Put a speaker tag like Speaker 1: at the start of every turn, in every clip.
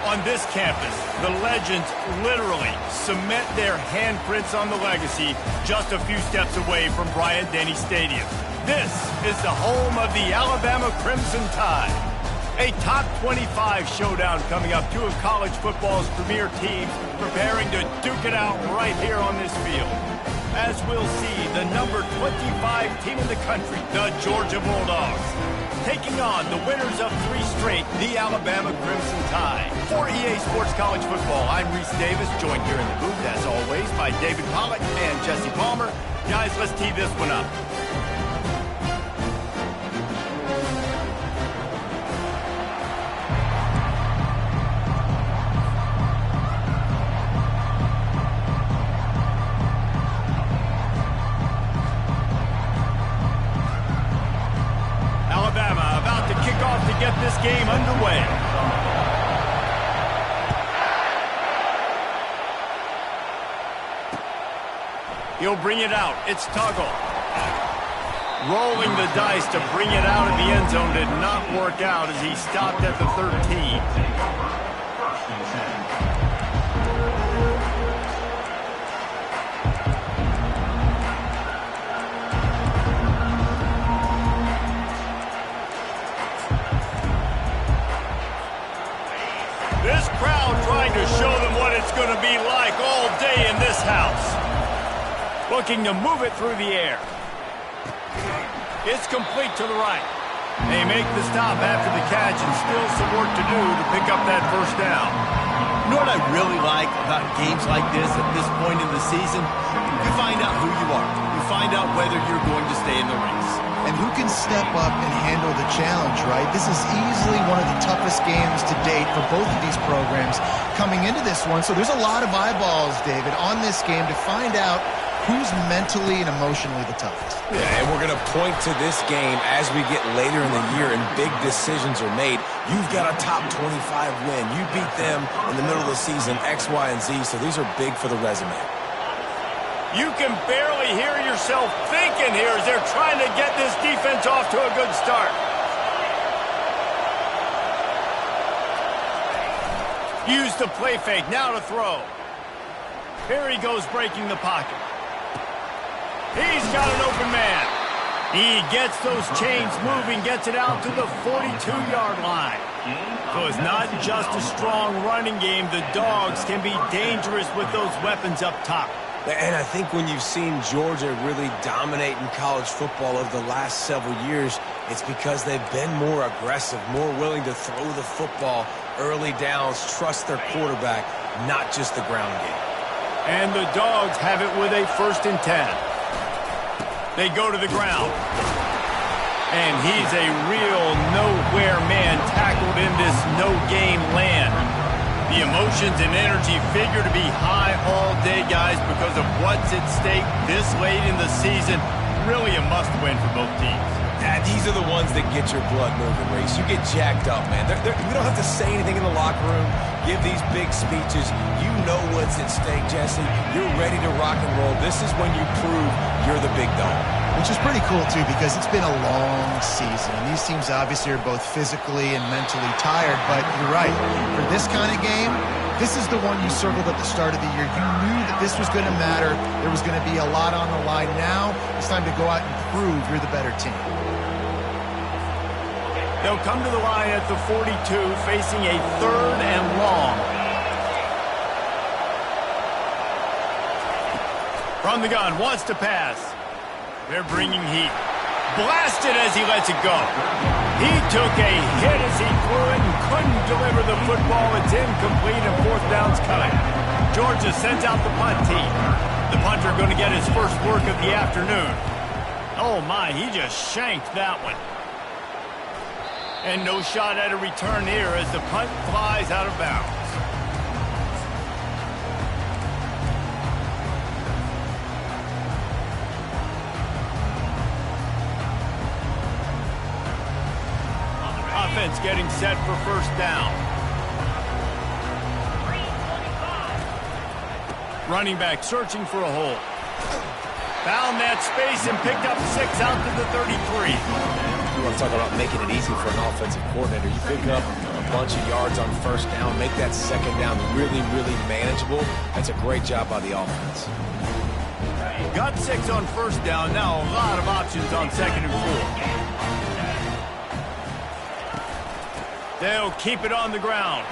Speaker 1: On this campus, the legends literally cement their handprints on the legacy just a few steps away from Bryant-Denny Stadium. This is the home of the Alabama Crimson Tide. A top 25 showdown coming up. Two of college football's premier teams preparing to duke it out right here on this field. As we'll see, the number 25 team in the country, the Georgia Bulldogs, taking on the winners of 3 straight, the Alabama Crimson Tide. For EA Sports College Football, I'm Reese Davis, joined here in the booth, as always, by David Pollack and Jesse Palmer. Guys, let's tee this one up. Get this game underway. He'll bring it out. It's Tuggle. Rolling the dice to bring it out of the end zone did not work out as he stopped at the 13. This crowd trying to show them what it's going to be like all day in this house. Looking to move it through the air. It's complete to the right. They make the stop after the catch and still some work to do to pick up that first down.
Speaker 2: You know what I really like about games like this at this point in the season? You find out who you are. You find out whether you're going to stay in the race.
Speaker 3: And who can step up and handle the challenge, right? This is easily one of the toughest games to date for both of these programs coming into this one. So there's a lot of eyeballs, David, on this game to find out who's mentally and emotionally the toughest.
Speaker 4: Yeah, and we're going to point to this game as we get later in the year and big decisions are made. You've got a top 25 win. You beat them in the middle of the season, X, Y, and Z, so these are big for the resume.
Speaker 1: You can barely hear yourself thinking here as they're trying to get this defense off to a good start. Use the play fake, now to throw. Here he goes breaking the pocket. He's got an open man. He gets those chains moving, gets it out to the 42-yard line. So it's not just a strong running game. The Dogs can be dangerous with those weapons up top.
Speaker 4: And I think when you've seen Georgia really dominate in college football over the last several years, it's because they've been more aggressive, more willing to throw the football early downs, trust their quarterback, not just the ground game.
Speaker 1: And the Dogs have it with a 1st and 10. They go to the ground. And he's a real nowhere man tackled in this no-game land. The emotions and energy figure to be high all day, guys, because of what's at stake this late in the season. Really a must-win for both teams.
Speaker 4: Yeah, these are the ones that get your blood moving, Reese. You get jacked up, man. You don't have to say anything in the locker room. Give these big speeches. You know what's at stake, Jesse. You're ready to rock and roll. This is when you prove you're the big dog.
Speaker 3: Which is pretty cool, too, because it's been a long season. And these teams obviously are both physically and mentally tired. But you're right. For this kind of game, this is the one you circled at the start of the year. You knew that this was going to matter. There was going to be a lot on the line. Now it's time to go out and prove you're the better team.
Speaker 1: They'll come to the line at the 42, facing a 3rd and long. From the gun, wants to pass. They're bringing heat. Blasted as he lets it go. He took a hit as he threw it and couldn't deliver the football. It's incomplete and 4th down's coming. Georgia sends out the punt team. The punter going to get his first work of the afternoon. Oh my, he just shanked that one. And no shot at a return here as the punt flies out of bounds. Offense getting set for 1st down. Running back searching for a hole. Found that space and picked up 6 out to the 33.
Speaker 4: You want to talk about making it easy for an offensive coordinator. You pick up a bunch of yards on first down, make that second down really, really manageable. That's a great job by the offense.
Speaker 1: Got 6 on first down. Now a lot of options on 2nd and 4. They'll keep it on the ground.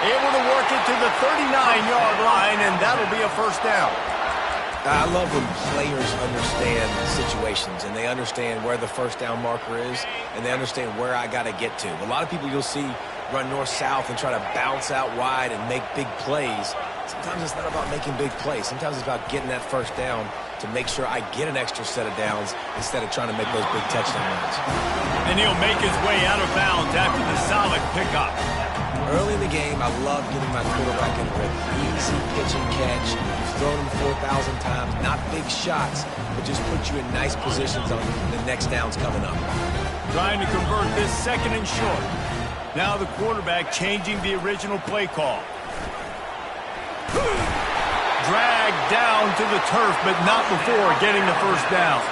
Speaker 1: Able to work it to the 39-yard line, and that'll be a first down.
Speaker 4: I love when players understand situations and they understand where the first down marker is and they understand where I got to get to. A lot of people you'll see run north-south and try to bounce out wide and make big plays. Sometimes it's not about making big plays. Sometimes it's about getting that first down to make sure I get an extra set of downs instead of trying to make those big touchdown runs.
Speaker 1: And he'll make his way out of bounds after the solid pickup.
Speaker 4: Early in the game, I love getting my quarterback in a rhythm. Easy pitch and catch. You've thrown him 4,000 times. Not big shots, but just put you in nice positions on the next downs coming up.
Speaker 1: Trying to convert this 2nd and short. Now the quarterback changing the original play call. Dragged down to the turf, but not before getting the first down.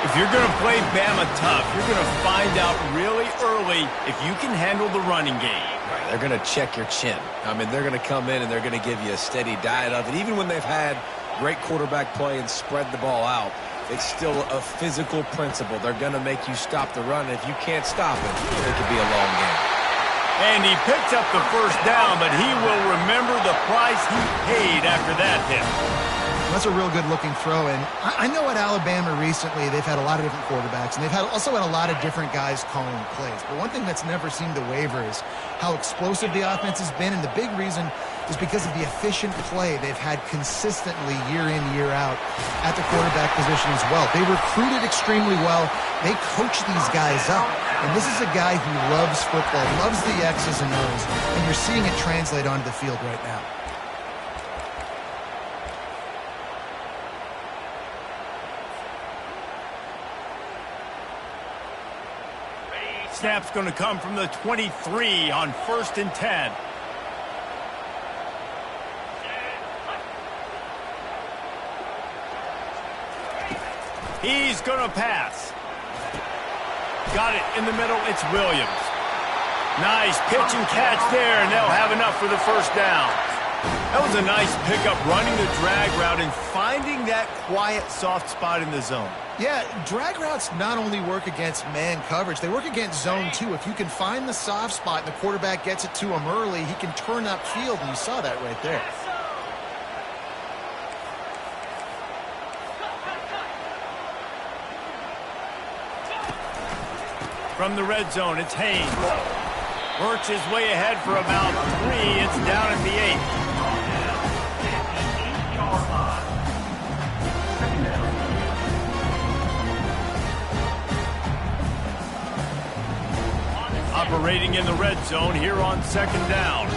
Speaker 1: If you're going to play Bama tough, you're going to find out really early if you can handle the running game.
Speaker 4: Right, they're going to check your chin. I mean, they're going to come in and they're going to give you a steady diet of it. Even when they've had great quarterback play and spread the ball out, it's still a physical principle. They're going to make you stop the run. If you can't stop it, it could be a long game.
Speaker 1: And he picks up the first down, but he will remember the price he paid after that hit.
Speaker 3: That's a real good-looking throw, and I know at Alabama recently they've had a lot of different quarterbacks, and they've also had a lot of different guys calling plays. But one thing that's never seemed to waver is how explosive the offense has been, and the big reason is because of the efficient play they've had consistently year in, year out at the quarterback position as well. They recruited extremely well. They coach these guys up, and this is a guy who loves football, loves the X's and O's, and you're seeing it translate onto the field right now.
Speaker 1: Snap's going to come from the 23 on 1st and 10. He's going to pass. Got it in the middle. It's Williams. Nice pitch and catch there, and they'll have enough for the first down. That was a nice pickup, running the drag route and finding that quiet, soft spot in the zone.
Speaker 3: Yeah, drag routes not only work against man coverage, they work against zone too. If you can find the soft spot and the quarterback gets it to him early, he can turn upfield, and you saw that right there.
Speaker 1: From the red zone, it's Haynes. Works his way ahead for about 3. It's down at the 8. Operating in the red zone here on 2nd down.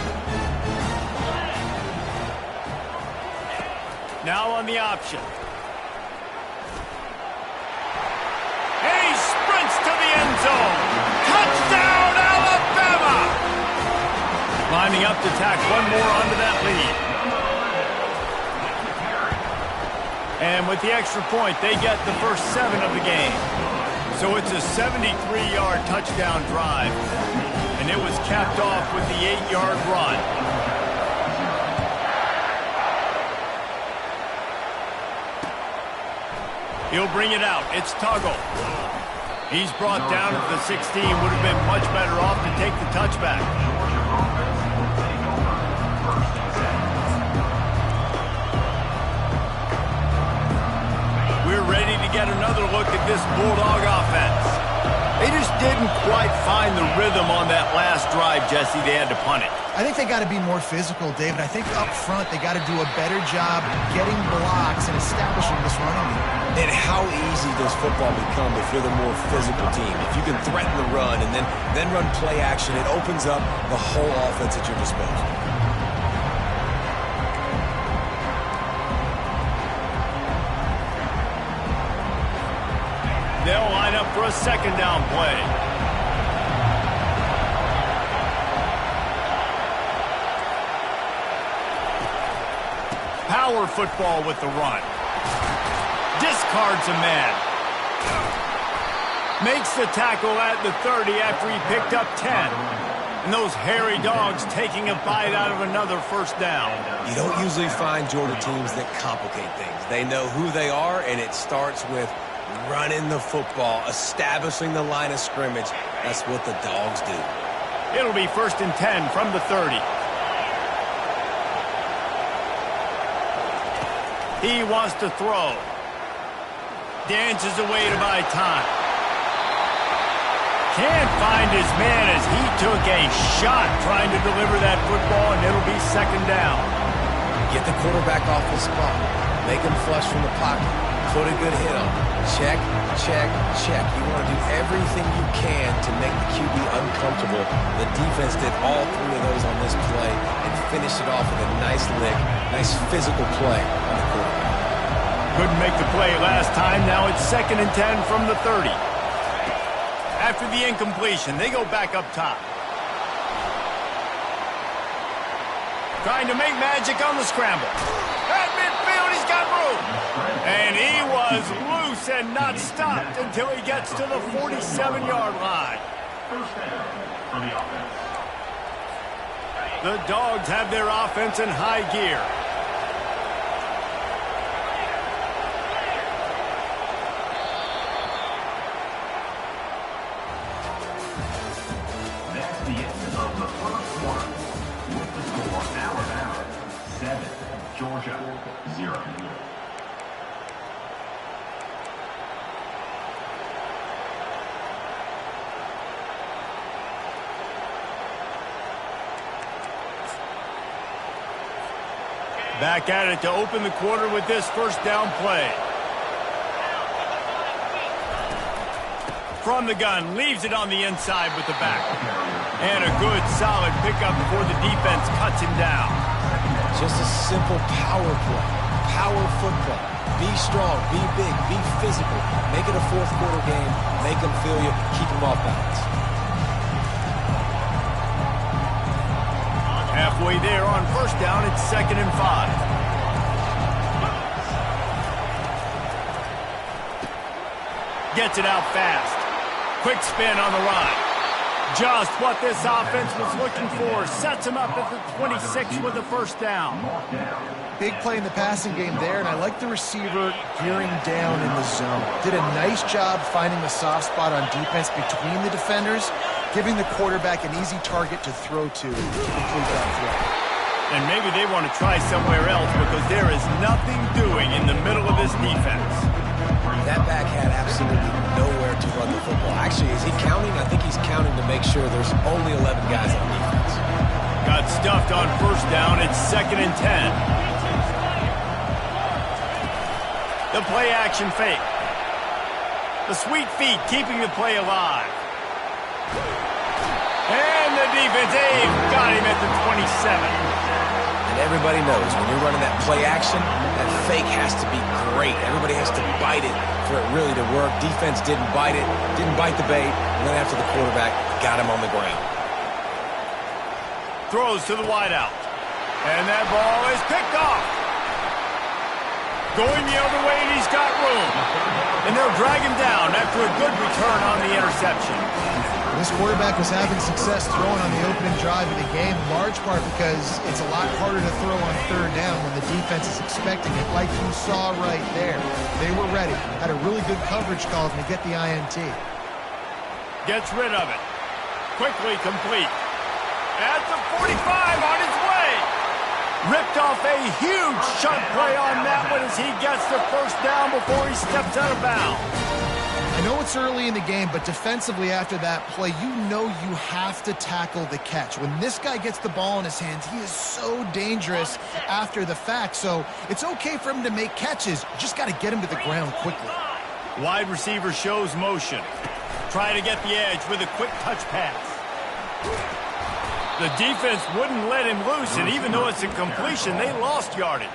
Speaker 1: Now on the option. And he sprints to the end zone. Touchdown, Alabama! Lining up to tack one more onto that lead. And with the extra point, they get the first 7 of the game. So it's a 73-yard touchdown drive, and it was capped off with the 8-yard run. He'll bring it out. It's Tuggle. He's brought down at the 16. Would have been much better off to take the touchback. We're ready to get another look at this Bulldog offense. They just didn't quite find the rhythm on that last drive, Jesse. They had to punt it.
Speaker 3: I think they got to be more physical, David. I think up front they got to do a better job getting blocks and establishing this running game.
Speaker 4: And how easy does football become if you're the more physical team? If you can threaten the run and then run play action, it opens up the whole offense at your disposal.
Speaker 1: They'll line up for a 2nd down play. Power football with the run. Discards a man. Makes the tackle at the 30 after he picked up 10. And those hairy dogs taking a bite out of another first down.
Speaker 4: You don't usually find Georgia teams that complicate things. They know who they are, and it starts with running the football, establishing the line of scrimmage. That's what the dogs do.
Speaker 1: It'll be 1st and 10 from the 30. He wants to throw. Dances away to buy time. Can't find his man as he took a shot trying to deliver that football, and it'll be 2nd down.
Speaker 4: Get the quarterback off the spot. Make him flush from the pocket. Put a good hit on him. Check, check, check. You want to do everything you can to make the QB uncomfortable. The defense did all 3 of those on this play and finished it off with a nice lick, nice physical play on the quarterback.
Speaker 1: Couldn't make the play last time. Now it's 2nd and 10 from the 30. After the incompletion, they go back up top. Trying to make magic on the scramble. At midfield, he's got room. And he was loose and not stopped until he gets to the 47-yard line. The Dogs have their offense in high gear.
Speaker 5: Georgia 0.
Speaker 1: Back at it to open the quarter with this 1st down play. From the gun, leaves it on the inside with the back. And a good, solid pickup before the defense cuts him down.
Speaker 4: Just a simple power play. Power football. Be strong, be big, be physical. Make it a 4th quarter game. Make them feel you. Keep them off balance.
Speaker 1: Halfway there on 1st down, it's 2nd and 5. Gets it out fast. Quick spin on the run. Just what this offense was looking for. Sets him up at the 26 with the 1st down.
Speaker 3: Big play in the passing game there, and I like the receiver gearing down in the zone. Did a nice job finding the soft spot on defense between the defenders, giving the quarterback an easy target to throw to complete that throw.
Speaker 1: And maybe they want to try somewhere else because there is nothing doing in the middle of this defense.
Speaker 4: That back had absolutely nowhere to run the football. Actually, is he counting? I think he's counting to make sure there's only 11 guys on defense.
Speaker 1: Got stuffed on 1st down. It's 2nd and 10. The play action fake. The sweet feet keeping the play alive. And the defense, got him at the 27.
Speaker 4: And everybody knows when you're running that play action, that fake has to be great. Everybody has to bite it for it really to work. Defense didn't bite it, didn't bite the bait, and then after the quarterback got him on the ground.
Speaker 1: Throws to the wideout. And that ball is picked off. Going the other way, and he's got room. And they'll drag him down after a good return on the interception.
Speaker 3: This quarterback was having success throwing on the opening drive of the game, in large part because it's a lot harder to throw on 3rd down when the defense is expecting it, like you saw right there. They were ready, had a really good coverage call to get the INT.
Speaker 1: Gets rid of it. Quickly complete. At the 45 on his way. Ripped off a huge chunk play on that one as he gets the 1st down before he steps out of bounds.
Speaker 3: I know it's early in the game, but defensively after that play, you know you have to tackle the catch. When this guy gets the ball in his hands, he is so dangerous after the fact. So it's okay for him to make catches. You just got to get him to the ground quickly.
Speaker 1: Wide receiver shows motion. Try to get the edge with a quick touch pass. The defense wouldn't let him loose, and even though it's a completion, they lost yardage.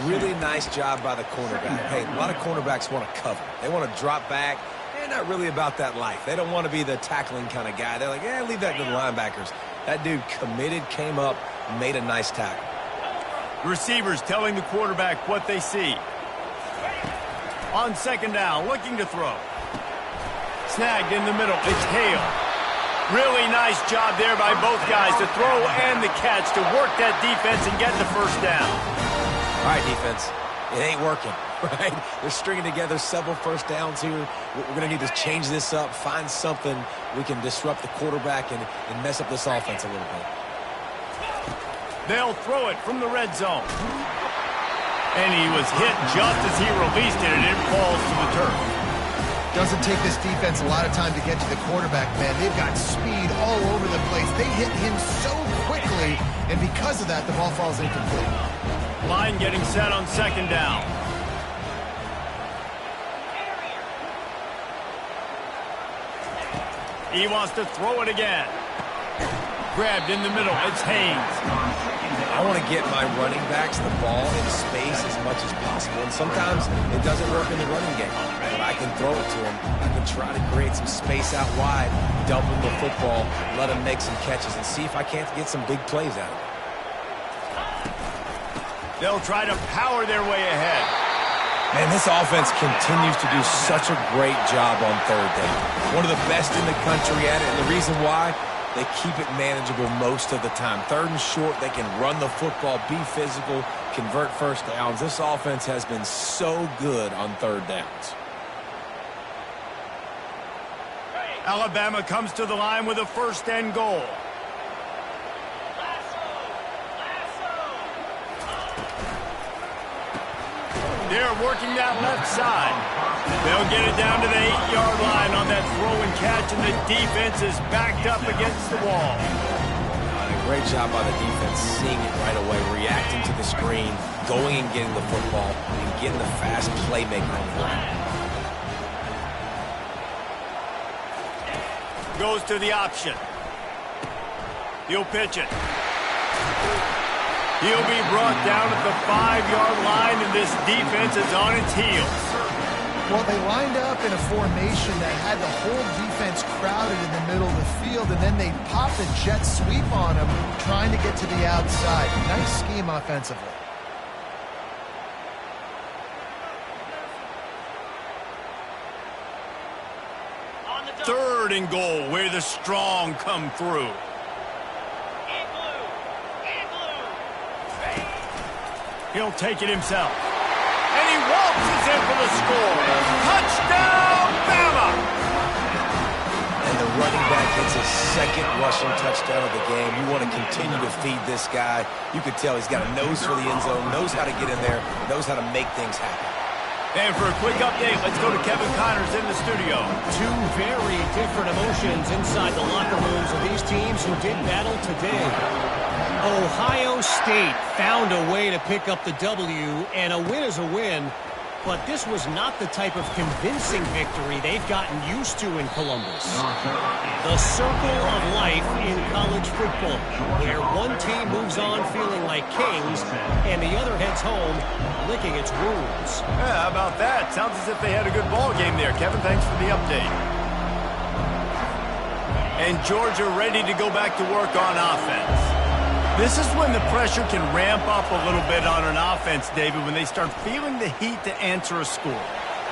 Speaker 4: Really nice job by the cornerback. Hey, a lot of cornerbacks want to cover. They want to drop back. They're not really about that life. They don't want to be the tackling kind of guy. They're like, leave that to the linebackers. That dude committed, came up, made a nice tackle.
Speaker 1: Receivers telling the quarterback what they see. On 2nd down, looking to throw. Snagged in the middle. It's Hale. Really nice job there by both guys to throw and the catch to work that defense and get the first down.
Speaker 4: All right, defense. It ain't working, right? They're stringing together several first downs here. We're going to need to change this up, find something we can disrupt the quarterback and mess up this offense a little bit.
Speaker 1: They'll throw it from the red zone. And he was hit just as he released it, and it falls to the turf.
Speaker 3: Doesn't take this defense a lot of time to get to the quarterback, man. They've got speed all over the place. They hit him so quickly, and because of that, the ball falls incomplete.
Speaker 1: Line getting set on second down. He wants to throw it again. Grabbed in the middle. It's Haynes.
Speaker 4: I want to get my running backs the ball in space as much as possible, and sometimes it doesn't work in the running game. But I can throw it to them. I can try to create some space out wide, dump them the football, let them make some catches, and see if I can't get some big plays out of it.
Speaker 1: They'll try to power their way ahead.
Speaker 4: Man, this offense continues to do such a great job on third down. One of the best in the country at it, and the reason why, they keep it manageable most of the time. Third and short, they can run the football, be physical, convert first downs. This offense has been so good on third downs.
Speaker 1: Alabama comes to the line with a first and goal. They're working that left side. They'll get it down to the 8-yard line on that throw and catch, and the defense is backed up against the wall.
Speaker 4: A great job by the defense, seeing it right away, reacting to the screen, going and getting the football, and getting the fast playmaker on the line.
Speaker 1: Goes to the option. He'll pitch it. He'll be brought down at the 5-yard line, and this defense is on its heels.
Speaker 3: Well, they lined up in a formation that had the whole defense crowded in the middle of the field, and then they popped a jet sweep on them, trying to get to the outside. Nice scheme offensively.
Speaker 1: Third and goal, where the strong come through. He'll take it himself. And he waltzes in for the score. Touchdown, Bama!
Speaker 4: And the running back gets his second rushing touchdown of the game. You want to continue to feed this guy. You could tell he's got a nose for the end zone, knows how to get in there, knows how to make things happen.
Speaker 1: And for a quick update, let's go to Kevin Connors in the studio.
Speaker 6: Two very different emotions inside the locker rooms of these teams who did battle today. Ohio State found a way to pick up the W, and a win is a win, but this was not the type of convincing victory they've gotten used to in Columbus. The circle of life in college football, where one team moves on feeling like kings, and the other heads home licking its wounds.
Speaker 1: Yeah, how about that? Sounds as if they had a good ball game there. Kevin, thanks for the update. And Georgia ready to go back to work on offense. This is when the pressure can ramp up a little bit on an offense, David, when they start feeling the heat to answer a score.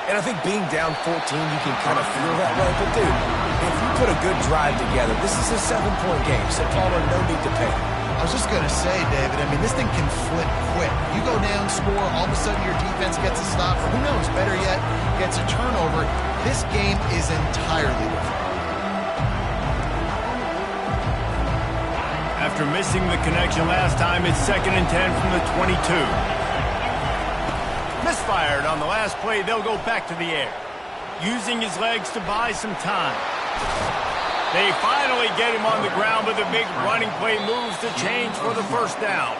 Speaker 4: And I think being down 14, you can kind of feel that way. But, dude, if you put a good drive together, this is a 7-point game, so Palmer, no need to panic.
Speaker 3: I was just going to say, David, I mean, this thing can flip quick. You go down, score, all of a sudden your defense gets a stop, or who knows, better yet, gets a turnover. This game is entirely different.
Speaker 1: After missing the connection last time, it's 2nd and 10 from the 22. Misfired on the last play. They'll go back to the air, using his legs to buy some time. They finally get him on the ground, but the big running play moves the change for the first down.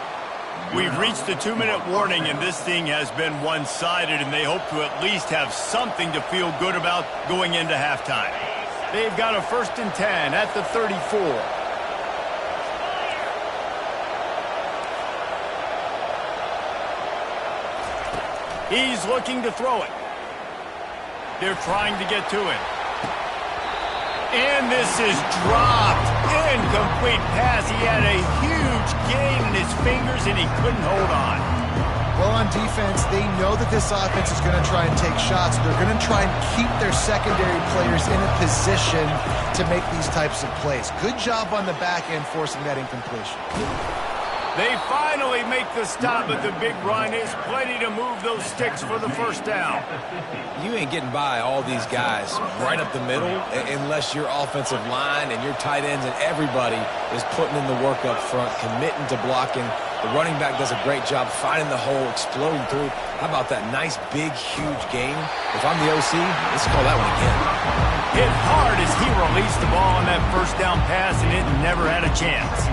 Speaker 1: We've reached the 2-minute warning, and this thing has been one-sided, and they hope to at least have something to feel good about going into halftime. They've got a 1st and 10 at the 34. He's looking to throw it. They're trying to get to it. And this is dropped. Incomplete pass. He had a huge gain in his fingers, and he couldn't hold on.
Speaker 3: Well, on defense, they know that this offense is going to try and take shots. They're going to try and keep their secondary players in a position to make these types of plays. Good job on the back end forcing that incompletion.
Speaker 1: They finally make the stop, but the big run is plenty to move those sticks for the first down.
Speaker 4: You ain't getting by all these guys right up the middle unless your offensive line and your tight ends and everybody is putting in the work up front, committing to blocking. The running back does a great job finding the hole, exploding through. How about that nice, big, huge gain? If I'm the OC, let's call that one again.
Speaker 1: Hit hard as he released the ball on that first down pass, and it never had a chance.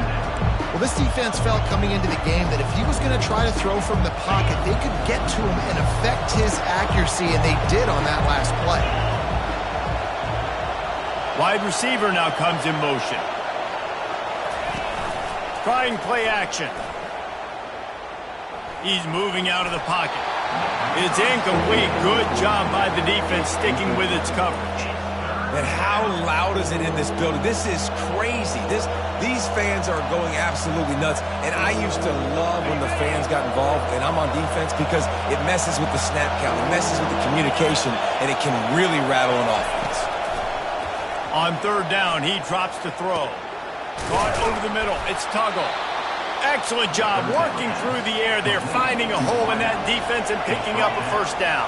Speaker 3: Well, this defense felt coming into the game that if he was going to try to throw from the pocket, they could get to him and affect his accuracy, and they did on that last play.
Speaker 1: Wide receiver now comes in motion. Trying play action. He's moving out of the pocket. It's incomplete. Good job by the defense sticking with its coverage.
Speaker 4: And how loud is it in this building? This is crazy. These fans are going absolutely nuts. And I used to love when the fans got involved, and I'm on defense, because it messes with the snap count. It messes with the communication, and it can really rattle an offense.
Speaker 1: On third down, he drops to throw. Caught over the middle. It's Tuggle. Excellent job working through the air there, finding a hole in that defense and picking up a first down.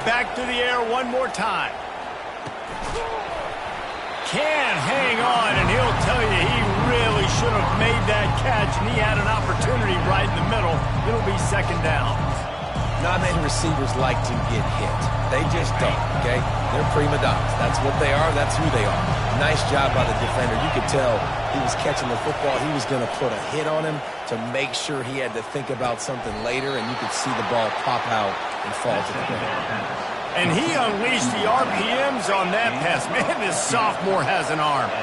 Speaker 1: Back to the air one more time. Can't hang on, and he'll tell you he really should have made that catch, and he had an opportunity right in the middle. It'll be second down.
Speaker 4: Not many receivers like to get hit. They just don't, okay? They're prima donnas. That's what they are. That's who they are. Nice job by the defender. You could tell he was catching the football. He was going to put a hit on him to make sure he had to think about something later, and you could see the ball pop out and fall to the ground.
Speaker 1: And he unleashed the RPMs on that pass. Man, this sophomore has an arm.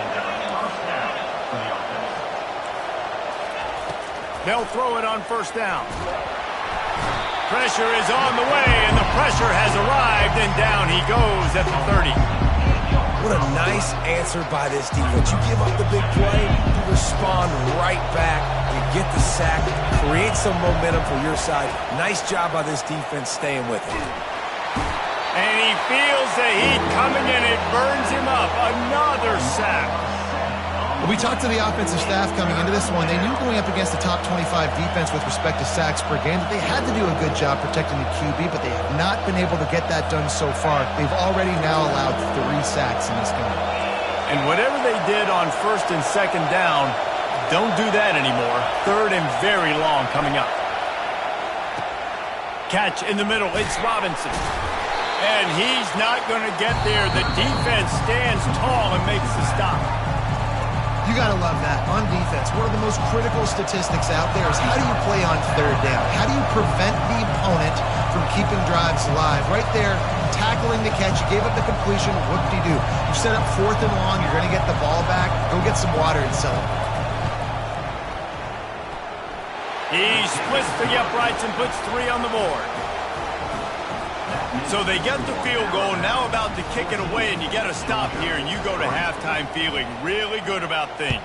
Speaker 1: They'll throw it on first down. Pressure is on the way, and the pressure has arrived, and down he goes at the 30.
Speaker 4: What a nice answer by this defense. You give up the big play, you respond right back, you get the sack, create some momentum for your side. Nice job by this defense staying with it.
Speaker 1: And he feels the heat coming, and it burns him up. Another sack.
Speaker 3: We talked to the offensive staff coming into this one. They knew going up against the top 25 defense with respect to sacks per game that they had to do a good job protecting the QB, but they have not been able to get that done so far. They've already now allowed 3 sacks in this game.
Speaker 1: And whatever they did on first and second down, don't do that anymore. Third and very long coming up. Catch in the middle. It's Robinson. And he's not going to get there. The defense stands tall and makes the stop.
Speaker 3: You got to love that. On defense, one of the most critical statistics out there is how do you play on third down? How do you prevent the opponent from keeping drives alive? Right there, tackling the catch, you gave up the completion, whoop-de-doo. You set up fourth and long, you're going to get the ball back, go get some water and celebrate.
Speaker 1: He splits the uprights and puts 3 on the board. So they get the field goal, now about to kick it away, and you get a stop here, and you go to halftime feeling really good about things.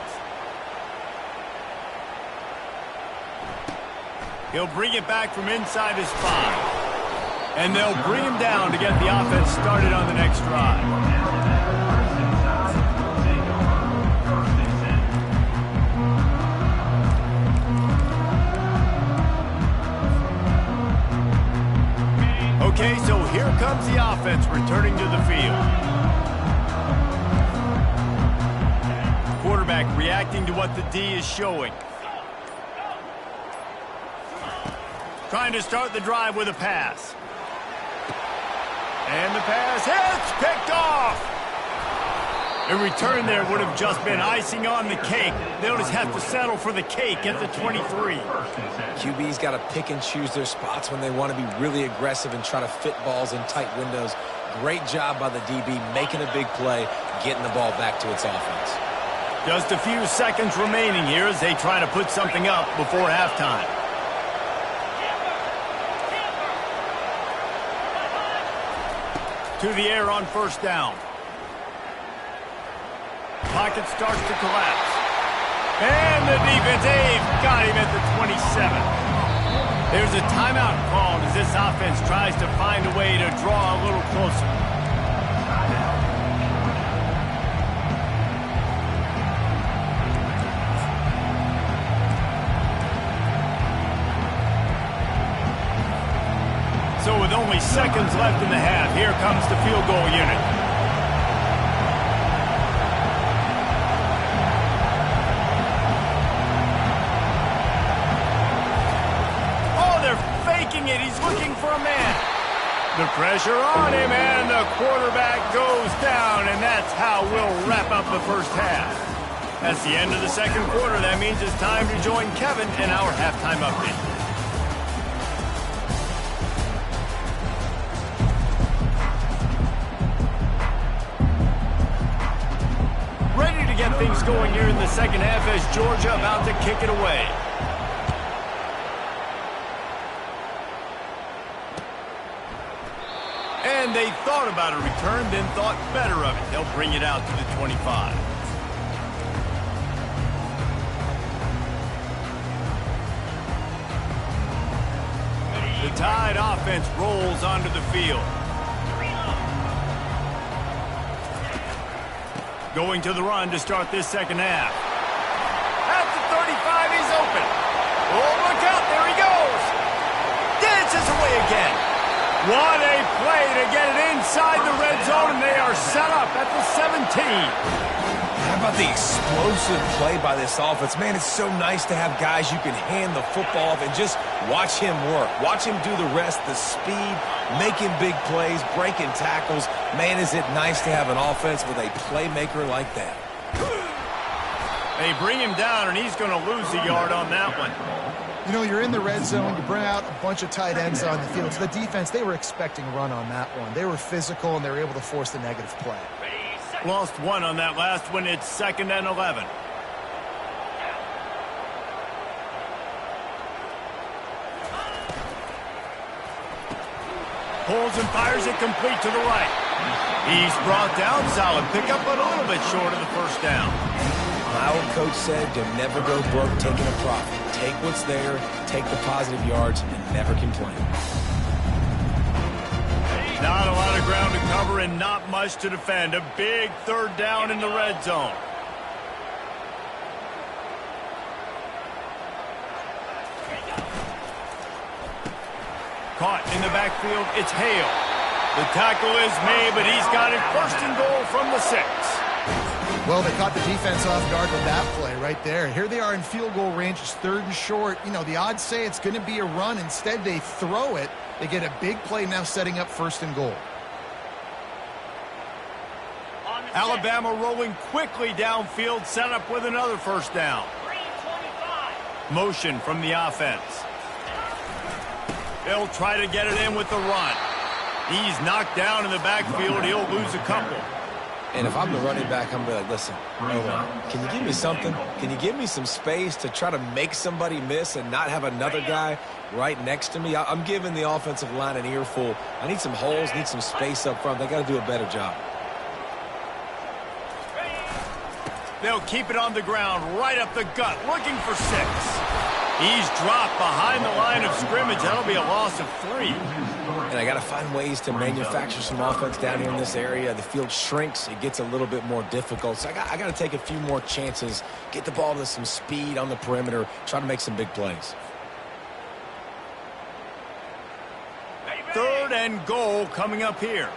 Speaker 1: He'll bring it back from inside his 5. And they'll bring him down to get the offense started on the next drive. Okay, so here comes the offense returning to the field. Quarterback reacting to what the D is showing. Trying to start the drive with a pass. And the pass hits, picked off. A return there would have just been icing on the cake. They'll just have to settle for the cake at the 23.
Speaker 4: QB's got to pick and choose their spots when they want to be really aggressive and try to fit balls in tight windows. Great job by the DB making a big play, getting the ball back to its offense.
Speaker 1: Just a few seconds remaining here as they try to put something up before halftime. To the air on first down. Pocket starts to collapse. And the defense, they've got him at the 27. There's a timeout called as this offense tries to find a way to draw a little closer. So with only seconds left in the half, here comes the field goal unit. Oh, they're faking it. He's looking for a man. The pressure on him, and the quarterback goes down, and that's how we'll wrap up the first half. That's the end of the second quarter. That means it's time to join Kevin in our halftime update. Get things going here in the second half as Georgia about to kick it away. And they thought about a return, then thought better of it. They'll bring it out to the 25. The Tide offense rolls onto the field. Going to the run to start this second half. At the 35, he's open. Oh, look out, there he goes. Dances away again. What a play to get it inside the red zone, and they are set up at the 17.
Speaker 4: How about the explosive play by this offense? Man, it's so nice to have guys you can hand the football off and just watch him work. Watch him do the rest, the speed, making big plays, breaking tackles. Man, is it nice to have an offense with a playmaker like that.
Speaker 1: They bring him down, and he's going to lose a yard on that one.
Speaker 3: You know, you're in the red zone. You bring out a bunch of tight ends on the field. So the defense, they were expecting a run on that one. They were physical, and they were able to force the negative play.
Speaker 1: Lost one on that last one. It's 2nd and 11. Pulls and fires it complete to the right. He's brought down. Solid pickup, but a little bit short of the first down.
Speaker 4: My old coach said, you'll never go broke taking a profit. Take what's there, take the positive yards, and never complain.
Speaker 1: Not a lot of ground to cover and not much to defend. A big third down in the red zone. Caught in the backfield, it's Hale. The tackle is made, but he's got it 1st and goal from the 6.
Speaker 3: Well, they caught the defense off guard with that play right there. Here they are in field goal range. It's 3rd and short. You know, the odds say it's going to be a run. Instead, they throw it. They get a big play now setting up 1st and goal.
Speaker 1: Alabama rolling quickly downfield, set up with another 1st down. Motion from the offense. They'll try to get it in with the run. He's knocked down in the backfield. He'll lose a couple.
Speaker 4: And if I'm the running back, I'm going to be like, listen, can you give me something? Can you give me some space to try to make somebody miss and not have another guy right next to me? I'm giving the offensive line an earful. I need some holes, need some space up front. They got to do a better job.
Speaker 1: They'll keep it on the ground, right up the gut, looking for 6. He's dropped behind the line of scrimmage. That'll be a loss of 3.
Speaker 4: And I got to find ways to manufacture some offense down here in this area. The field shrinks. It gets a little bit more difficult. So I got to take a few more chances, get the ball to some speed on the perimeter, try to make some big plays.
Speaker 1: 3rd and goal coming up here.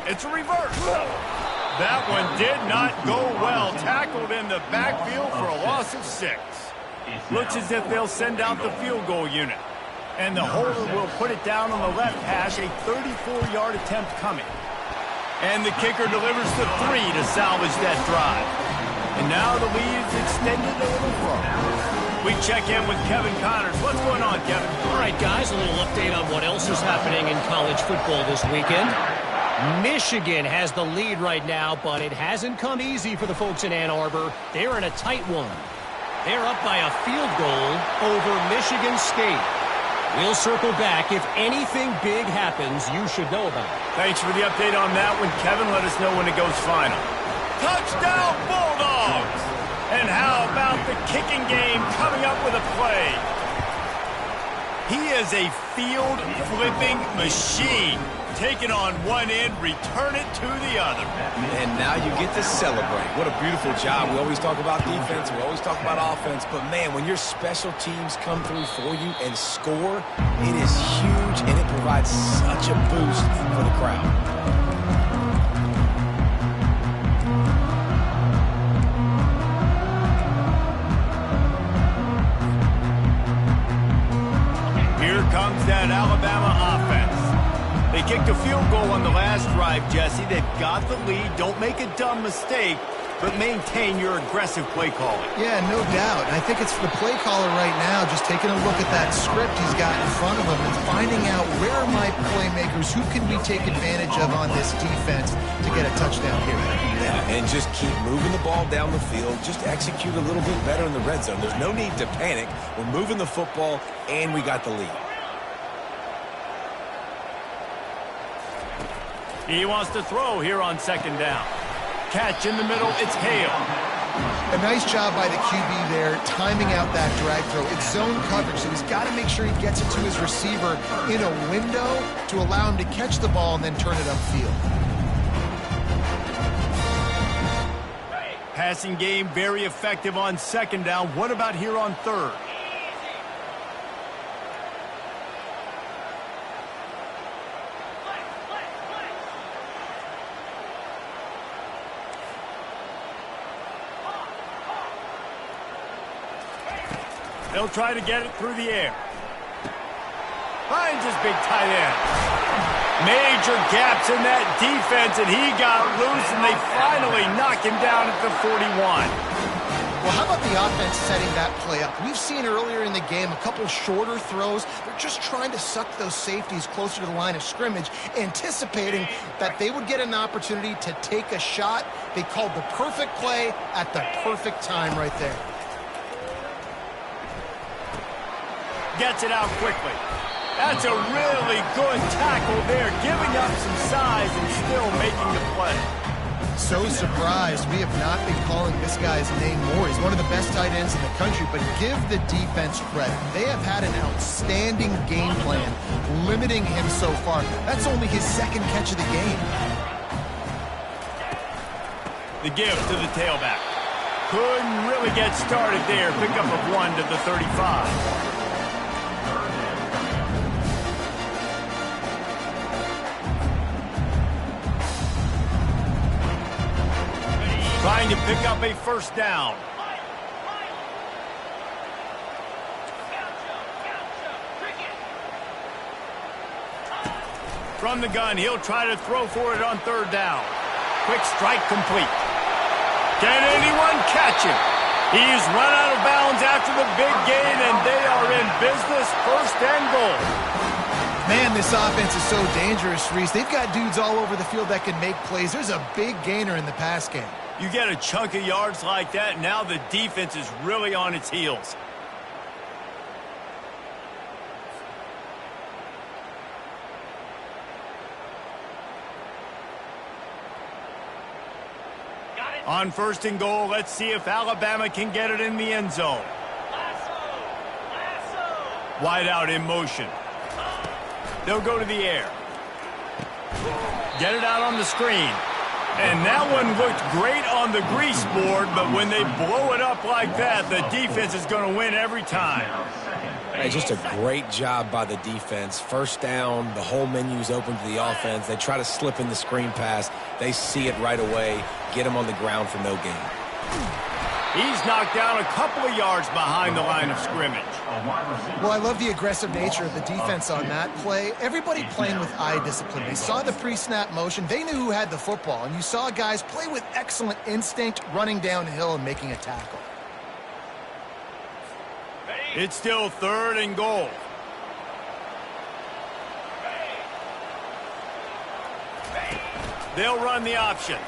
Speaker 1: It's a reverse. That one did not go well. Tackled in the backfield for a loss of 6. Looks as if they'll send out the field goal unit. And the holder will put it down on the left hash. A 34-yard attempt coming. And the kicker delivers the 3 to salvage that drive. And now the lead's extended a little further. We check in with Kevin Connors. What's going on, Kevin?
Speaker 6: All right, guys, a little update on what else is happening in college football this weekend. Michigan has the lead right now, but it hasn't come easy for the folks in Ann Arbor. They're in a tight one. They're up by a field goal over Michigan State. We'll circle back. If anything big happens, you should know about it.
Speaker 1: Thanks for the update on that one, Kevin. Let us know when it goes final. Touchdown, Bulldogs! And how about the kicking game coming up with a play? He is a field-flipping machine. Take it on one end, return it to the other.
Speaker 4: And now you get to celebrate. What a beautiful job. We always talk about defense. We always talk about offense. But, man, when your special teams come through for you and score, it is huge, and it provides such a boost for the crowd.
Speaker 1: Here comes that Alabama offense. They kicked a field goal on the last drive, Jesse. They've got the lead. Don't make a dumb mistake, but maintain your aggressive play calling.
Speaker 3: Yeah, no doubt. I think it's the play caller right now just taking a look at that script he's got in front of him and finding out where are my playmakers, who can we take advantage of on this defense to get a touchdown here.
Speaker 4: Yeah, and just keep moving the ball down the field. Just execute a little bit better in the red zone. There's no need to panic. We're moving the football, and we got the lead.
Speaker 1: He wants to throw here on second down. Catch in the middle, it's Hale.
Speaker 3: A nice job by the QB there, timing out that drag throw. It's zone coverage, so he's got to make sure he gets it to his receiver in a window to allow him to catch the ball and then turn it upfield.
Speaker 1: Passing game very effective on second down. What about here on third? They'll try to get it through the air. Finds his big tight end. Major gaps in that defense, and he got loose, and they finally knock him down at the 41.
Speaker 3: Well, how about the offense setting that play up? We've seen earlier in the game a couple shorter throws. They're just trying to suck those safeties closer to the line of scrimmage, anticipating that they would get an opportunity to take a shot. They called the perfect play at the perfect time right there.
Speaker 1: Gets it out quickly. That's a really good tackle there, giving up some size and still making the play.
Speaker 3: So surprised we have not been calling this guy's name more. He's one of the best tight ends in the country, but give the defense credit. They have had an outstanding game plan, limiting him so far. That's only his second catch of the game.
Speaker 1: The give to the tailback. Couldn't really get started there. Pickup of 1 to the 35. Trying to pick up a first down. From the gun, he'll try to throw for it on third down. Quick strike complete. Can anyone catch him? He's run out of bounds after the big gain, and they are in business, first and goal.
Speaker 3: Man, this offense is so dangerous, Reese. They've got dudes all over the field that can make plays. There's a big gainer in the pass game.
Speaker 1: You get a chunk of yards like that, now the defense is really on its heels. On first and goal, let's see if Alabama can get it in the end zone. Wide out in motion. They'll go to the air. Get it out on the screen. And that one looked great on the grease board, but when they blow it up like that, the defense is going to win every time.
Speaker 4: Hey, just a great job by the defense. First down, the whole menu's open to the offense. They try to slip in the screen pass. They see it right away, get him on the ground for no gain.
Speaker 1: He's knocked down a couple of yards behind the line of scrimmage.
Speaker 3: Well, I love the aggressive nature of the defense on that play. Everybody playing with eye discipline. They saw the pre-snap motion. They knew who had the football. And you saw guys play with excellent instinct, running downhill and making a tackle.
Speaker 1: It's still third and goal. They'll run the option.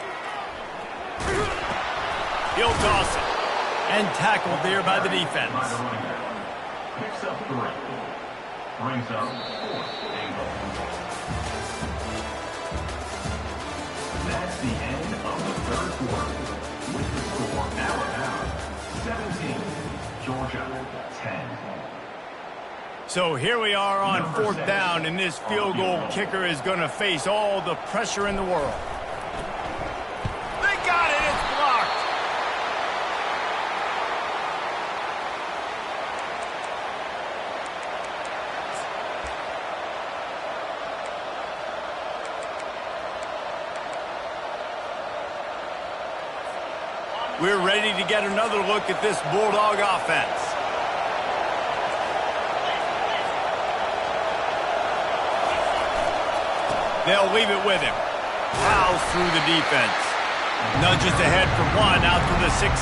Speaker 1: He'll toss it. And tackled there by the defense.
Speaker 5: brings up 4th and goal. That's the end of the 3rd quarter. With the score, Alabama 17, Georgia 10.
Speaker 1: So here we are on 4th down, and this field goal kicker is going to face all the pressure in the world. They got it. It's blocked. We're ready to get another look at this Bulldog offense. They'll leave it with him. Plows through the defense. Nudges ahead for 1 out to the 16.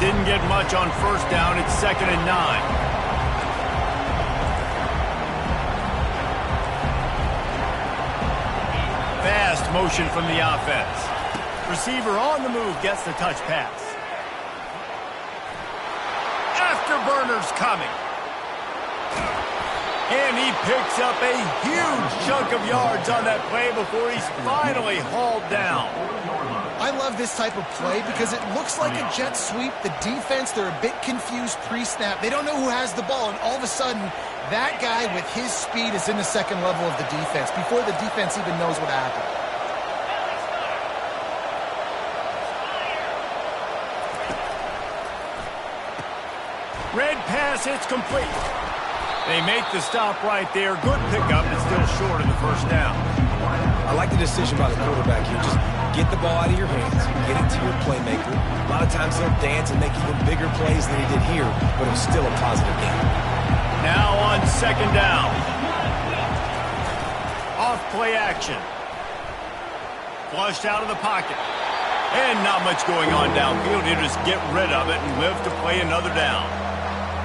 Speaker 1: Didn't get much on 1st down. It's 2nd and 9. Fast motion from the offense. Receiver on the move gets the touch pass. Afterburner's coming. And he picks up a huge chunk of yards on that play before he's finally hauled down.
Speaker 3: I love this type of play because it looks like a jet sweep. The defense, they're a bit confused pre-snap. They don't know who has the ball, and all of a sudden, that guy with his speed is in the 2nd level of the defense before the defense even knows what happened.
Speaker 1: Red pass, it's complete. They make the stop right there. Good pickup, but still short of the 1st down.
Speaker 4: I like the decision by the quarterback here. Just get the ball out of your hands, get it to your playmaker. A lot of times he'll dance and make even bigger plays than he did here, but it was still a positive game.
Speaker 1: Now on 2nd down. Off play action. Flushed out of the pocket. And not much going on downfield. He'll just get rid of it and live to play another down.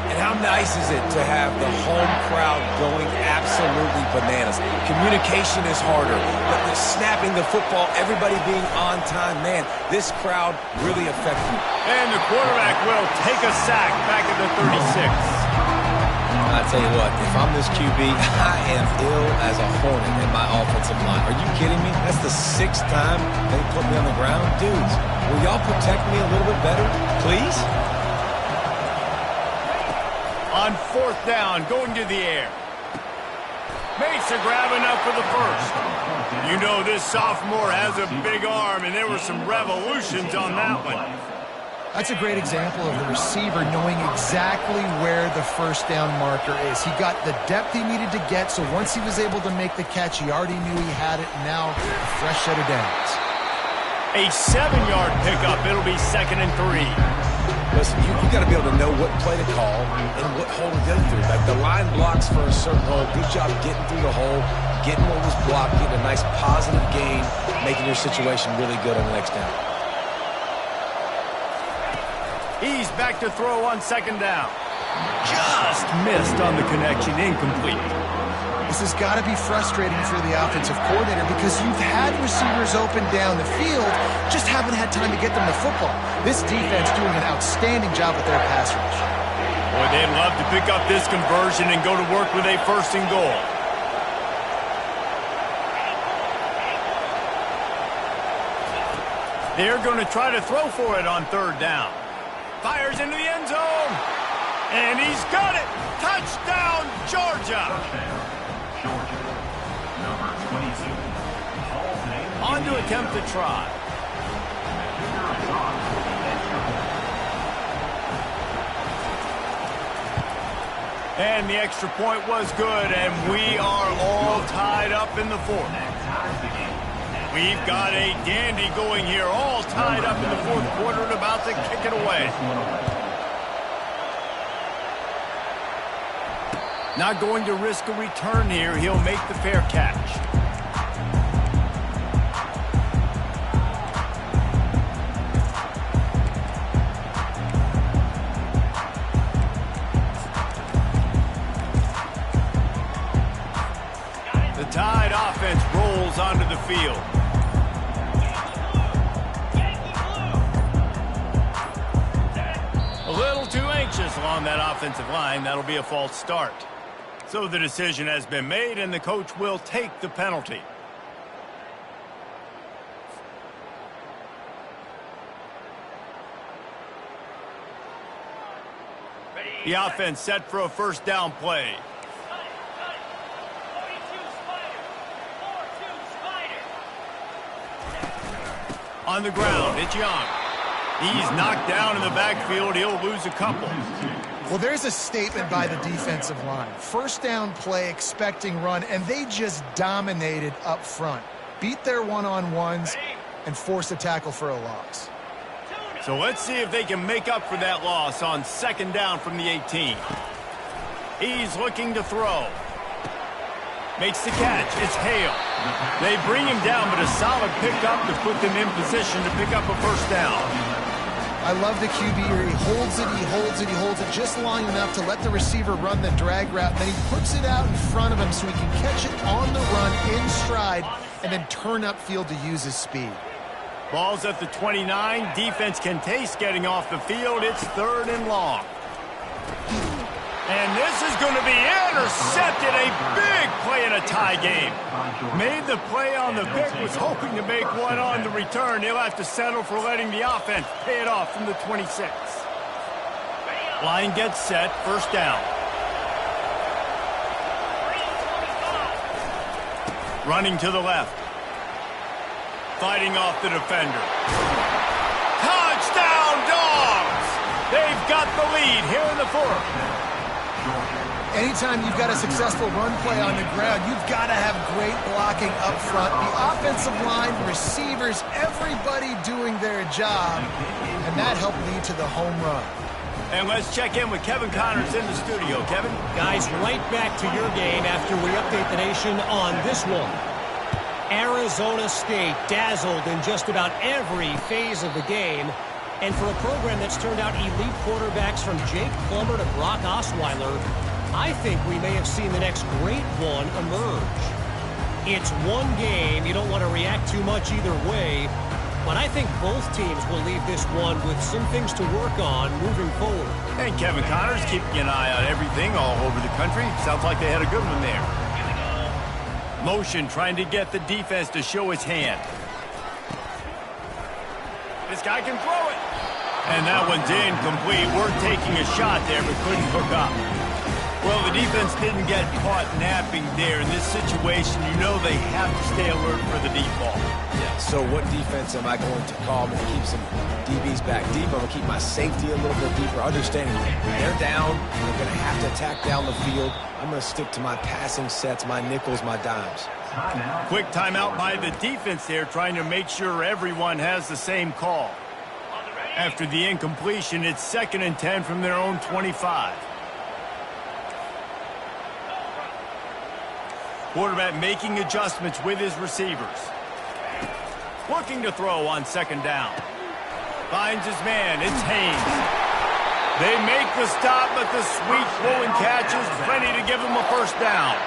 Speaker 4: And how nice is it to have the home crowd going absolutely bananas? Communication is harder, but the snapping the football, everybody being on time, man, this crowd really affects you.
Speaker 1: And the quarterback will take a sack back at the 36.
Speaker 4: I tell you what, if I'm this QB, I am ill as a hornet in my offensive line. Are you kidding me? That's the 6th time they put me on the ground. Dudes, will y'all protect me a little bit better, please?
Speaker 1: On 4th down, going to the air. Makes a grab enough for the 1st. You know this sophomore has a big arm, and there were some revolutions on that one.
Speaker 3: That's a great example of the receiver knowing exactly where the 1st down marker is. He got the depth he needed to get, so once he was able to make the catch, he already knew he had it, and now a fresh set of downs.
Speaker 1: A 7-yard pickup. It'll be 2nd and 3.
Speaker 4: Listen, you got to be able to know what play to call and what hole to go through. Like the line blocks for a certain hole. Good job getting through the hole, getting what was blocked, getting a nice positive gain, making your situation really good on the next down.
Speaker 1: He's back to throw on 2nd down. Just missed on the connection. Incomplete.
Speaker 3: This has got to be frustrating for the offensive coordinator because you've had receivers open down the field, just haven't had time to get them the football. This defense doing an outstanding job with their pass rush.
Speaker 1: Boy, they'd love to pick up this conversion and go to work with a 1st and goal. They're going to try to throw for it on 3rd down. Fires into the end zone. And he's got it. Touchdown, Georgia.
Speaker 5: Georgia. Number 22. Hall's name.
Speaker 1: On to attempt the try. And the extra point was good, and we are all tied up in the 4th. We've got a dandy going here, all tied up in the 4th quarter and about to kick it away. Not going to risk a return here. He'll make the fair catch. The Tide offense rolls onto the field. breaches along that offensive line. That'll be a false start. So the decision has been made, and the coach will take the penalty. The offense set for a first down play. On the ground, it's Young. He's knocked down in the backfield. He'll lose a couple.
Speaker 3: Well, there's a statement by the defensive line. First down play, expecting run, and they just dominated up front. Beat their one-on-ones and forced a tackle for a loss.
Speaker 1: So let's see if they can make up for that loss on second down from the 18. He's looking to throw. Makes the catch. It's Hale. They bring him down, but a solid pickup to put them in position to pick up a first down.
Speaker 3: I love the QB here. He holds it, he holds it, he holds it just long enough to let the receiver run the drag route. Then he puts it out in front of him so he can catch it on the run in stride and then turn upfield to use his speed.
Speaker 1: Ball's at the 29. Defense can taste getting off the field. It's 3rd and long. And this is going to be intercepted. A big play in a tie game. Made the play on the pick, was hoping to make one on the return. He'll have to settle for letting the offense pay it off from the 26. Line gets set, first down. Running to the left. Fighting off the defender. Touchdown, Dogs! They've got the lead here in the 4th.
Speaker 3: Anytime you've got a successful run play on the ground, you've got to have great blocking up front. The offensive line, receivers, everybody doing their job, and that helped lead to the home run.
Speaker 1: And let's check in with Kevin Connors in the studio. Kevin?
Speaker 6: Guys, right back to your game after we update the nation on this one. Arizona State dazzled in just about every phase of the game. And for a program that's turned out elite quarterbacks from Jake Plummer to Brock Osweiler, I think we may have seen the next great one emerge. It's one game. You don't want to react too much either way. But I think both teams will leave this one with some things to work on moving forward.
Speaker 1: And Kevin Connors keeping an eye on everything all over the country. Sounds like they had a good one there. Motion trying to get the defense to show his hand. This guy can throw it. And that one's incomplete. We're taking a shot there, but couldn't hook up. Well, the defense didn't get caught napping there. In this situation, you know they have to stay alert for the deep ball.
Speaker 4: Yeah, so what defense am I going to call? I'm going to keep some DBs back deep. I'm going to keep my safety a little bit deeper, understanding they're down. They're going to have to attack down the field. I'm going to stick to my passing sets, my nickels, my dimes.
Speaker 1: Quick timeout by the defense there, trying to make sure everyone has the same call. After the incompletion, it's 2nd and 10 from their own 25. Quarterback making adjustments with his receivers. Looking to throw on 2nd down. Finds his man. It's Haynes. They make the stop, but the sweet flowing catch is plenty to give him a first down.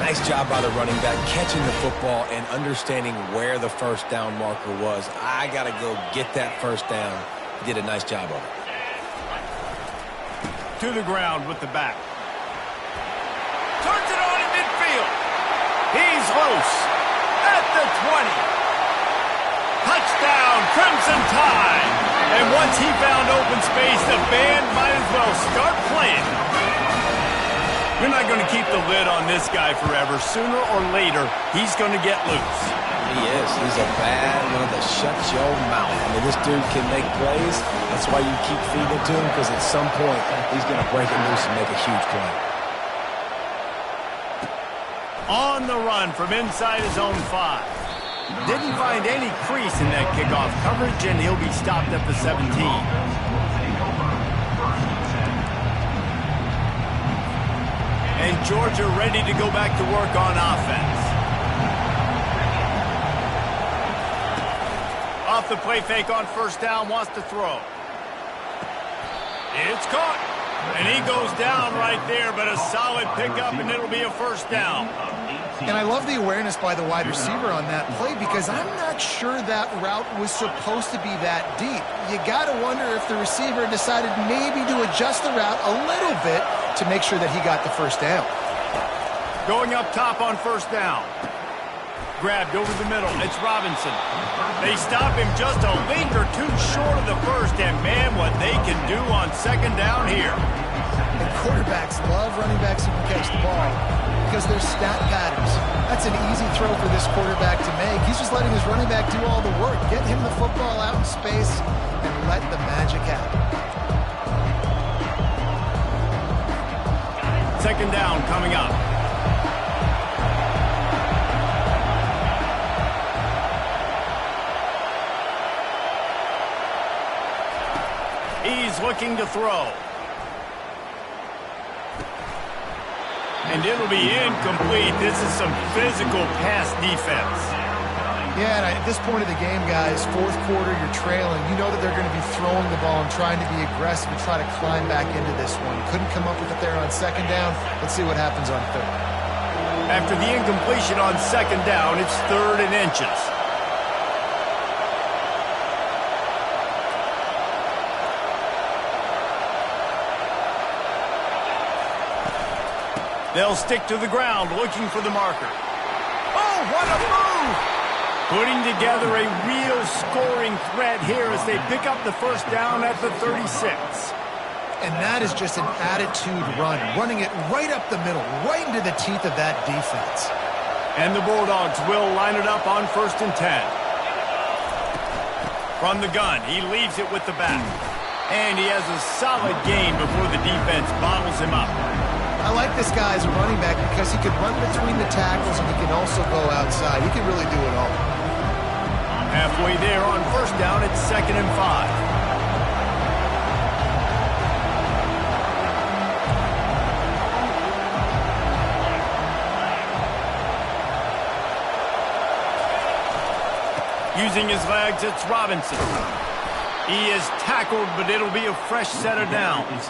Speaker 4: Nice job by the running back, catching the football and understanding where the first down marker was. I got to go get that first down. He did a nice job of it.
Speaker 1: To the ground with the back. Turns it on in midfield. He's loose at the 20. Touchdown, Crimson Tide. And once he found open space, the band might as well start playing. You're not going to keep the lid on this guy forever. Sooner or later, he's going to get loose.
Speaker 4: He is. He's a bad one to shut your mouth. I mean, this dude can make plays. That's why you keep feeding it to him, because at some point, he's going to break it loose and make a huge play.
Speaker 1: On the run from inside his own 5. Didn't find any crease in that kickoff coverage, and he'll be stopped at the 17. And Georgia ready to go back to work on offense. Off the play fake on first down, wants to throw. It's caught. And he goes down right there, but a solid pickup, and it'll be a first down.
Speaker 3: And I love the awareness by the wide receiver on that play because I'm not sure that route was supposed to be that deep. You got to wonder if the receiver decided maybe to adjust the route a little bit to make sure that he got the first down.
Speaker 1: Going up top on first down. Grabbed over the middle. It's Robinson. They stop him just a link or two short of the first, and man, what they can do on second down here.
Speaker 3: And quarterbacks love running backs who can catch the ball because they're stat patterns. That's an easy throw for this quarterback to make. He's just letting his running back do all the work. Get him the football out in space and let the magic happen.
Speaker 1: Second down coming up. He's looking to throw. And it'll be incomplete. This is some physical pass defense.
Speaker 3: Yeah, and at this point of the game, guys, fourth quarter, you're trailing. You know that they're going to be throwing the ball and trying to be aggressive and try to climb back into this one. Couldn't come up with it there on second down. Let's see what happens on third.
Speaker 1: After the incompletion on second down, it's 3rd and inches. They'll stick to the ground, looking for the marker. Oh, what a move! Putting together a real scoring threat here as they pick up the first down at the 36.
Speaker 3: And that is just an attitude run, running it right up the middle, right into the teeth of that defense.
Speaker 1: And the Bulldogs will line it up on 1st and 10. From the gun, he leaves it with the back. And he has a solid gain before the defense bottles him up.
Speaker 3: I like this guy as a running back because he can run between the tackles and he can also go outside. He can really do it all.
Speaker 1: Halfway there on first down, it's 2nd and 5. Using his legs, it's Robinson. He is tackled, but it'll be a fresh set of downs.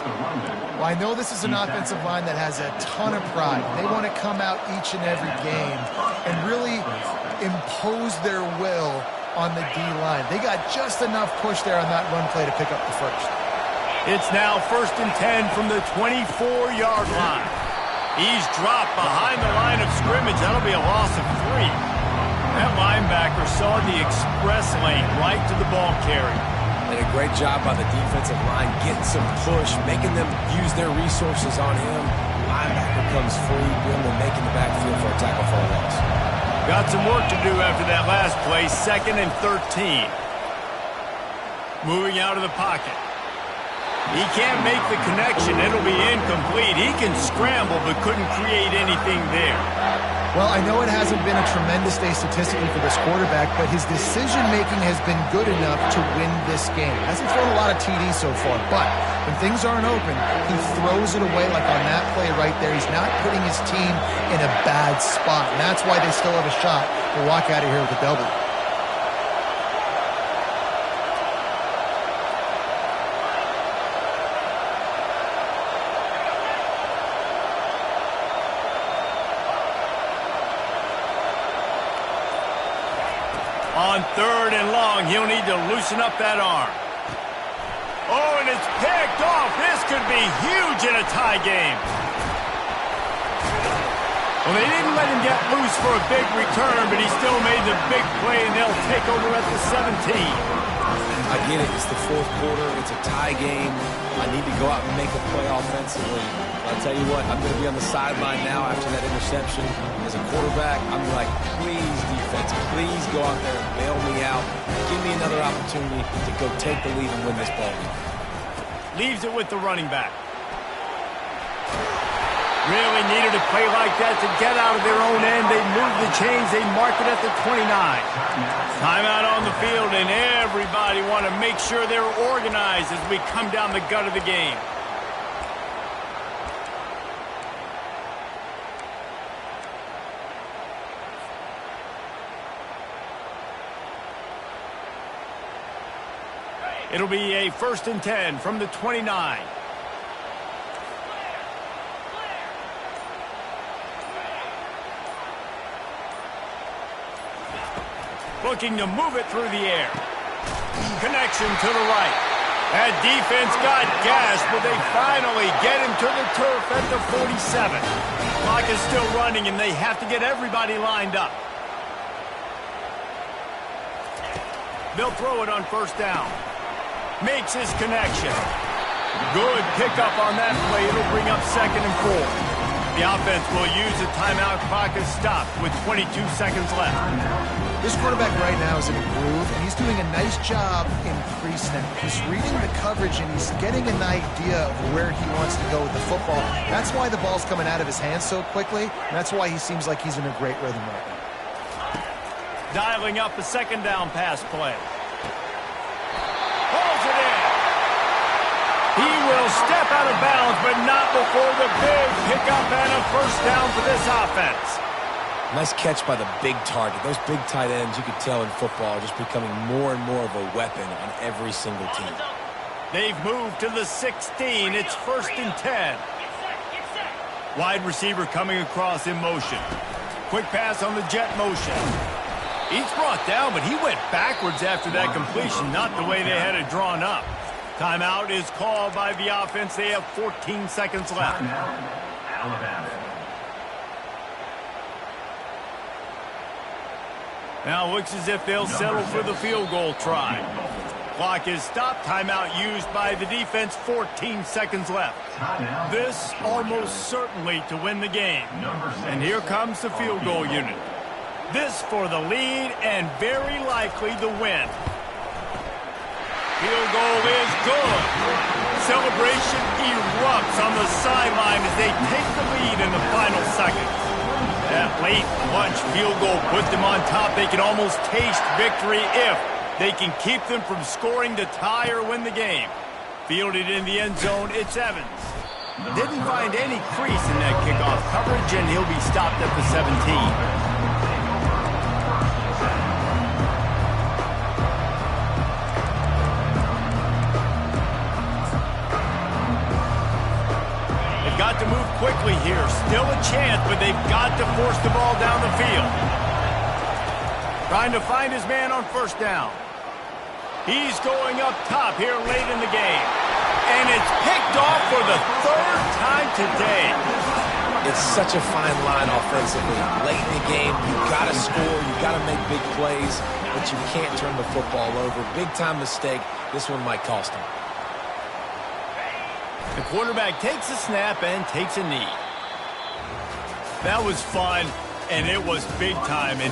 Speaker 3: Well, I know this is an offensive line that has a ton of pride. They want to come out each and every game and really impose their will on the D-line. They got just enough push there on that run play to pick up the first.
Speaker 1: It's now 1st and 10 from the 24-yard line. He's dropped behind the line of scrimmage. That'll be a loss of 3. That linebacker saw the express lane right to the ball carrier.
Speaker 4: Did a great job by the defensive line, getting some push, making them use their resources on him. Linebacker comes free, bringing them making the backfield for a tackle for a loss.
Speaker 1: Got some work to do after that last play, 2nd and 13. Moving out of the pocket. He can't make the connection. It'll be incomplete. He can scramble, but couldn't create anything there.
Speaker 3: Well, I know it hasn't been a tremendous day statistically for this quarterback, but his decision-making has been good enough to win this game. Hasn't thrown a lot of TDs so far, but when things aren't open, he throws it away like on that play right there. He's not putting his team in a bad spot, and that's why they still have a shot to walk out of here with a W.
Speaker 1: On 3rd and long, he'll need to loosen up that arm. Oh, and it's picked off. This could be huge in a tie game. Well, they didn't let him get loose for a big return, but he still made the big play, and they'll take over at the 17.
Speaker 4: I get it. It's the 4th quarter. It's a tie game. I need to go out and make a play offensively. I'll tell you what, I'm going to be on the sideline now after that interception. As a quarterback, I'm like, please, defense, please go out there and bail me out. Give me another opportunity to go take the lead and win this ball game.
Speaker 1: Leaves it with the running back. Really needed a play like that to get out of their own end. They moved the chains. They mark it at the 29. Timeout on the field, and everybody want to make sure they're organized as we come down the gut of the game. It'll be a 1st and 10 from the 29. Looking to move it through the air. Connection to the right. That defense got gashed, but they finally get him to the turf at the 47. Clock is still running, and they have to get everybody lined up. They'll throw it on first down. Makes his connection. Good pickup on that play. It'll bring up 2nd and 4. The offense will use the timeout. Clock is stopped with 22 seconds left.
Speaker 3: This quarterback right now is in a groove, and he's doing a nice job in pre-snap. He's reading the coverage, and he's getting an idea of where he wants to go with the football. That's why the ball's coming out of his hands so quickly, and that's why he seems like he's in a great rhythm right now.
Speaker 1: Dialing up a 2nd down pass play. Pulls it in. He will step out of bounds, but not before the big pickup and a first down for this offense.
Speaker 4: Nice catch by the big target. Those big tight ends, you could tell in football, are just becoming more and more of a weapon on every single team.
Speaker 1: They've moved to the 16. It's 1st and 10. Wide receiver coming across in motion. Quick pass on the jet motion. He's brought down, but he went backwards after that completion, not the way they had it drawn up. Timeout is called by the offense. They have 14 seconds left.
Speaker 5: Alabama.
Speaker 1: Now it looks as if they'll settle for the field goal try. Clock is stopped. Timeout used by the defense. 14 seconds left. This almost certainly to win the game. And here comes the field goal unit. This for the lead and very likely the win. Field goal is good. Celebration erupts on the sideline as they take the lead in the final seconds. That late clutch field goal puts them on top. They can almost taste victory if they can keep them from scoring to tie or win the game. Fielded in the end zone, it's Evans. Didn't find any crease in that kickoff coverage, and he'll be stopped at the 17. Got to move quickly here. Still a chance, but they've got to force the ball down the field. Trying to find his man on first down. He's going up top here late in the game. And it's picked off for the 3rd time today.
Speaker 4: It's such a fine line offensively. Late in the game, you've got to score, you've got to make big plays, but you can't turn the football over. Big-time mistake. This one might cost him.
Speaker 1: The quarterback takes a snap and takes a knee. That was fun, and it was big time. And